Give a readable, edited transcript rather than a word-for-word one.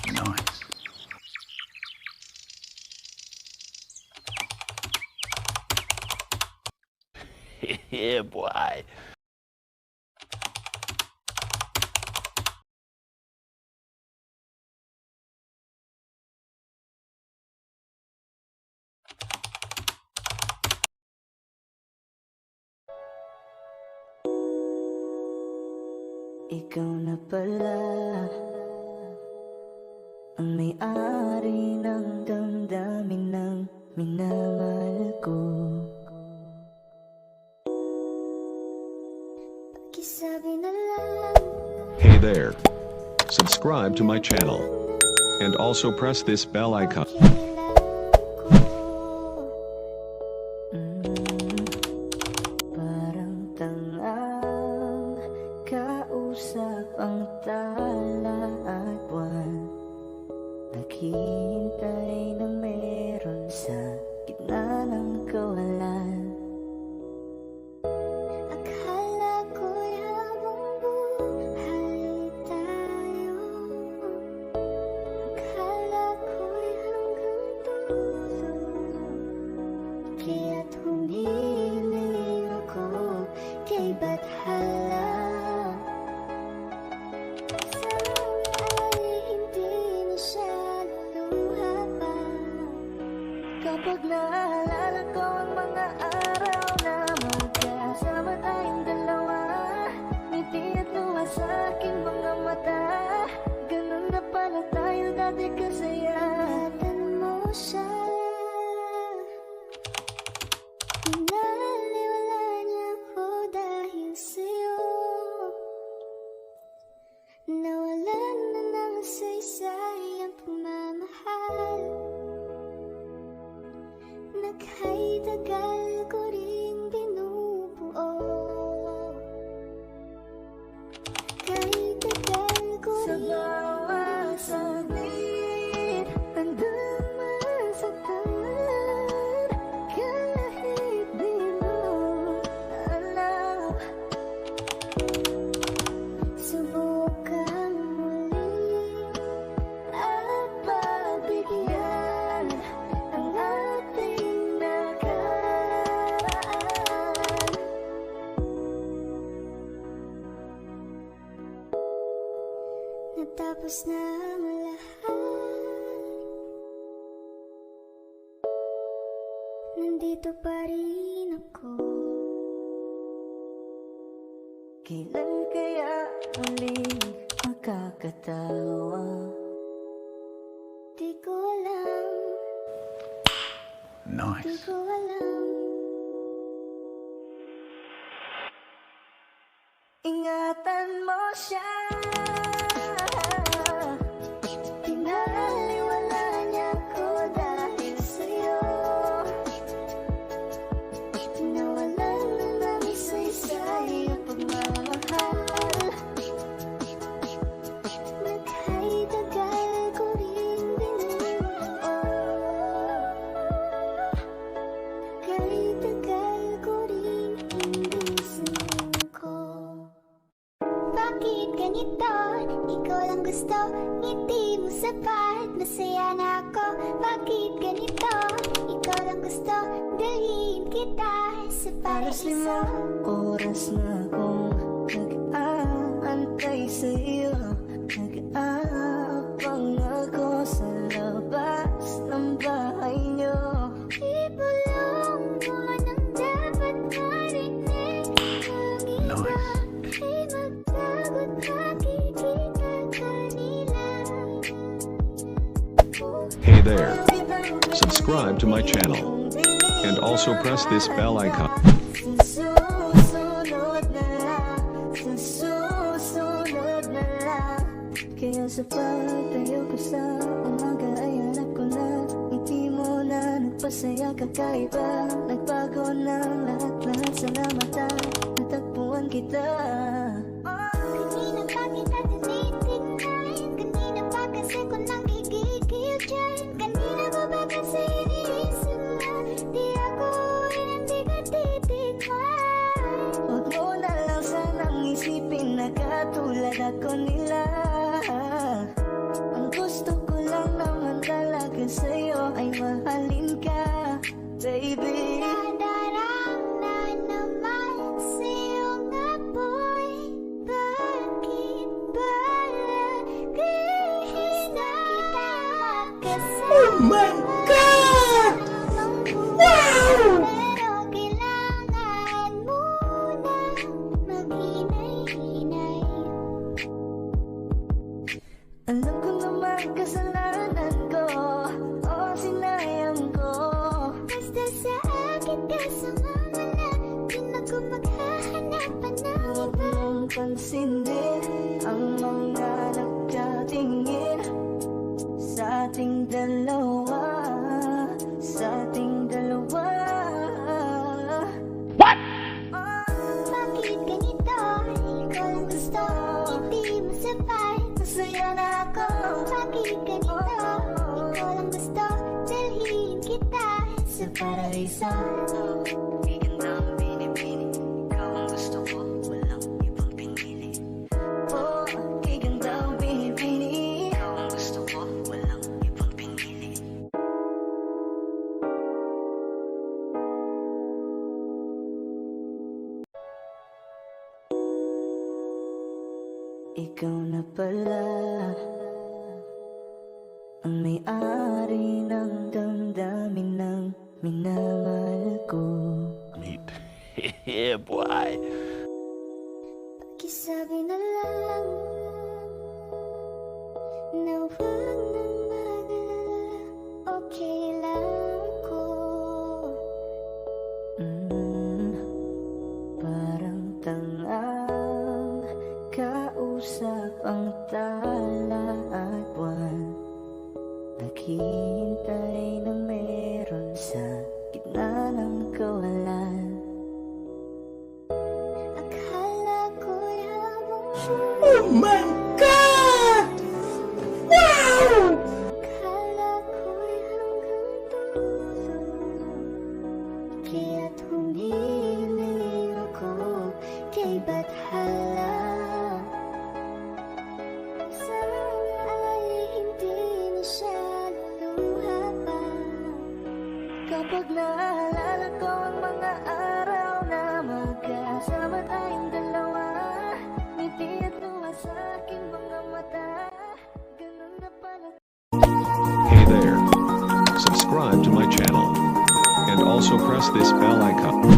Nice. Yeah, boy. Ikaw na pala ang may-ari ng damdamin ng minamahal ko. Pakisabi na lang. Hey there. Subscribe to my channel. And also press this bell icon. Parang tangang kausap ang tala at buwan. Naghihintay na meron sa gitna ng kawalan. Akala ko'y habang buhay tayo. Akala ko'y hanggang dulo. Kaya't humiling ako kay Bathala. Kapag naalala ko ang mga araw na magkasama tayong dalawa, ngiti at luha sa aking mga mata. Ganun na pala tayo dati kasaya. Ingatan mo siya. Pinaliwala niya ako dahil sa'yo. Nawalan na ng saysay ang pagmamahal. Nagha'y tagal ko rin binubuo. Kahit tagal ko rin sa bawat saglit, handang masaktan. Kahit di mo alam, subukan muli at pagbigyan ang ating nakaraan. Natapos na ang lahat, nandito pa rin ako. Kailan kaya muling makakatawa? Di ko alam. Di Nice. ko alam. Ingatan mo siya. Pinaliwala niya ko dahil sa'yo. Nawalan na ng saysay ang pagmamahal. Nagha'y tagal ko rin binubuo. Kahit tagal ko rin hindi sumuko. Bakit ganito? Ikaw lang gusto, ngiti mo sapat, masaya na ako. Bakit ganito? Ikaw lang gusto, dalhin kita sa paraiso. Oras na akong nag-aantay sa'yo. Nag-aabang ako sa labas ng bahay niyo. Ibulong mo nang dapat marinig ang iba. Ay magtagot, makikita ka nila. Hey there. Subscribe to my channel. And also press this bell icon. Susunod na lang, susunod na lang. Kaya sa pagtayo ko sa umaga ay hanap ko na ngiti mo na nagpasaya kakaiba. Nagbago ng lahat-lahat, salamat at natagpuan kita. Kanina pa kita tinitignan, kanina pa kasi ko nang gigigil dyan. Kanina ko ba kasi iniisip na di ako hindi ka titigman. Huwag mo na lang sanang isipin na katulad ako nila. Ang gusto ko lang naman talaga sa'yo ay mahalin ka, baby. Nadarama naman sa'yo nga boy. Bakit ba lagi na kita makasama? Oh my God! Wow! Pero kailangan muna maghinay-hinay. Alam ko naman kasalanan ko, o sinayang ko. Basta sa akin ka sumama na, di na ko maghahanapan ng Huwag iba. mong pansinin ang mga nagtatingin sa ating dalawa, sa ating dalawa. Bakit ganito? Ikaw lang gusto, hindi mo sabay. Masaya na ako. Bakit ganito? Ikaw lang gusto, dalhin kita sa Paraiso, giganda ang binibini. Ikaw ang gusto ko, walang ibang pinili. Oh, giganda ang binibini. Ikaw ang gusto ko, walang ibang pinili. Ikaw na pala ang may-ari ng damdamin ng minamahal ko. Meat. Yeah, boy. Pakisabi na lang na huwag nang mag-alala, okay lang ko. Parang tangang kausap ang tala at buwan. Naghihintay ng meron sa gitna ng kawalan. Akala ko'y habang Oh my God! Wow! akala ko'y hanggang dulo, kaya't humiling ako kay Bathala. Sana ay hindi na siya luluha pa. Kapag naalala ko ang mga araw na magkasama tayong dalawa, ngiti at luha sa aking mga mata. Ganun na pala. Hey there. Subscribe to my channel. And also press this bell icon.